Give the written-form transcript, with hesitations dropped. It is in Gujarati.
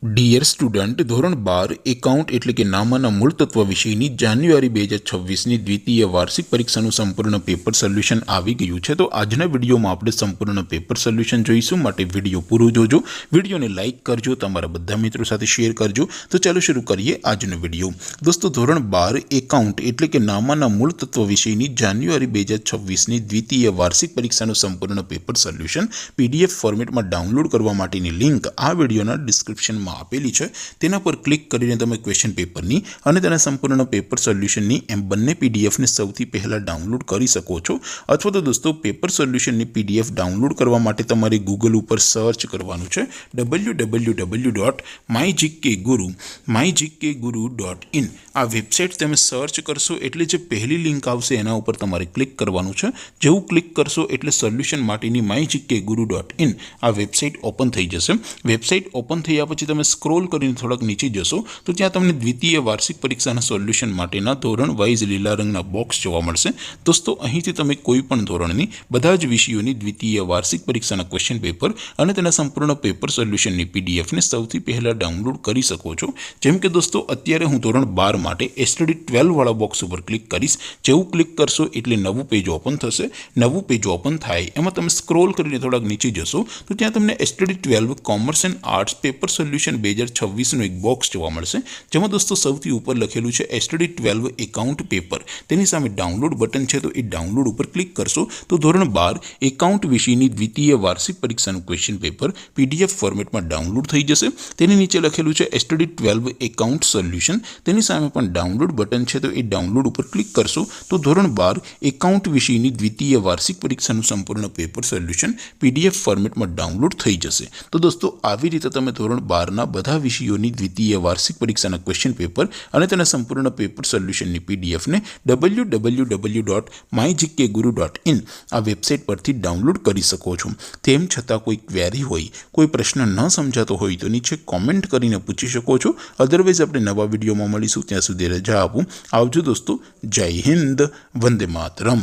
ડિયર સ્ટુડન્ટ, ધોરણ 12 એકાઉન્ટ એટલે કે નામાના મૂળ તત્વ વિષયની જાન્યુઆરી 2026ની દ્વિતીય વાર્ષિક પરીક્ષાનું સંપૂર્ણ પેપર સોલ્યુશન આવી ગયું છે। તો આજના વિડીયોમાં આપણે સંપૂર્ણ પેપર સોલ્યુશન જોઈશું, માટે વિડીયો પૂરો જોજો, વિડીયોને લાઇક કરજો, તમારા બધા મિત્રો સાથે શેર કરજો। તો ચાલો શરૂ કરીએ આજનો વિડીયો। દોસ્તો, ધોરણ 12 એકાઉન્ટ એટલે કે નામાના મૂળ તત્વ વિષયની જાન્યુઆરી 2026ની દ્વિતીય વાર્ષિક પરીક્ષાનું સંપૂર્ણ પેપર સોલ્યુશન PDF ફોર્મેટમાં ડાઉનલોડ કરવા માટેની લિંક આ વિડીયોના ડિસ્ક્રિપ્શનમાં આપેલી છે। તેના પર ક્લિક કરીને તમે ક્વેશ્ચન પેપરની અને તેના સંપૂર્ણ પેપર સોલ્યુશનની એમ બંને પીડીએફને સૌથી પહેલા ડાઉનલોડ કરી શકો છો। અથવા તો દોસ્તો, પેપર સોલ્યુશનની પીડીએફ ડાઉનલોડ કરવા માટે તમારે ગૂગલ ઉપર સર્ચ કરવાનું છે www.mygkguru.in। આ વેબસાઇટ તમે સર્ચ કરશો એટલે જે પહેલી લિંક આવશે એના ઉપર તમારે ક્લિક કરવાનું છે। જેવું ક્લિક કરશો એટલે સોલ્યુશન માટેની mygkguru.in આ વેબસાઇટ ઓપન થઈ જશે। વેબસાઇટ ઓપન થયા પછી તમે સ્ક્રોલ કરીને થોડાક નીચે જશો તો ત્યાં તમને દ્વિતીય વાર્ષિક પરીક્ષાના સોલ્યુશન માટેના ધોરણ વાઇઝ લીલા રંગના બોક્સ જોવા મળશે। દોસ્તો, અહીંથી તમે કોઈ પણ ધોરણની બધા જ વિષયોની દ્વિતીય વાર્ષિક પરીક્ષાના ક્વેશ્ચન પેપર અને તેના સંપૂર્ણ પેપર સોલ્યુશનની પીડીએફને સૌથી પહેલા ડાઉનલોડ કરી શકો છો। જેમ કે દોસ્તો, અત્યારે હું ધોરણ 12 માટે STD 12 વાળા બોક્સ ઉપર ક્લિક કરીશ। જેવું ક્લિક કરશો એટલે નવું પેજ ઓપન થશે। નવું પેજ ઓપન થાય એમાં તમે સ્ક્રોલ કરીને થોડાક નીચે જશો તો ત્યાં તમને STD 12 commerce and arts paper solution 2026નું એક બોક્સ જોવા મળશે, જેમાં દોસ્તો સૌથી ઉપર લખેલું છે STD 12 એકાઉન્ટ પેપર। તેની સામે ડાઉનલોડ બટન છે, તો એ ડાઉનલોડ ઉપર ક્લિક કરશો તો ધોરણ 12 એકાઉન્ટ વિષયની દ્વિતીય વાર્ષિક પરીક્ષાનું ક્વેશ્ચન પેપર PDF ફોર્મેટમાં ડાઉનલોડ થઈ જશે। તેની નીચે લખેલું છે STD 12 એકાઉન્ટ સોલ્યુશન। તેની સામે પણ ડાઉનલોડ બટન છે, તો એ ડાઉનલોડ ઉપર ક્લિક કરશો તો ધોરણ 12 એકાઉન્ટ વિષયની દ્વિતીય વાર્ષિક પરીક્ષાનું સંપૂર્ણ પેપર સોલ્યુશન PDF ફોર્મેટમાં ડાઉનલોડ થઈ જશે। તો દોસ્તો, આવી રીતે તમે ધોરણ 12ના બધા વિષયોની દ્વિતીય વાર્ષિક પરીક્ષાના ક્વેશ્ચન પેપર અને તેના સંપૂર્ણ પેપર સોલ્યુશનની પીડીએફને www.mygkguru.in આ વેબસાઇટ પરથી ડાઉનલોડ કરી શકો છો। તેમ છતાં કોઈ ક્વેરી હોય, કોઈ પ્રશ્ન ન સમજાતો હોય તો નીચે કોમેન્ટ કરીને પૂછી શકો છો। અધરવાઇઝ આપણે નવા વિડીયોમાં મળીશું, ત્યાં સુધી રજા આપું। આવજો દોસ્તો, જય હિન્દ, વંદે માતરમ।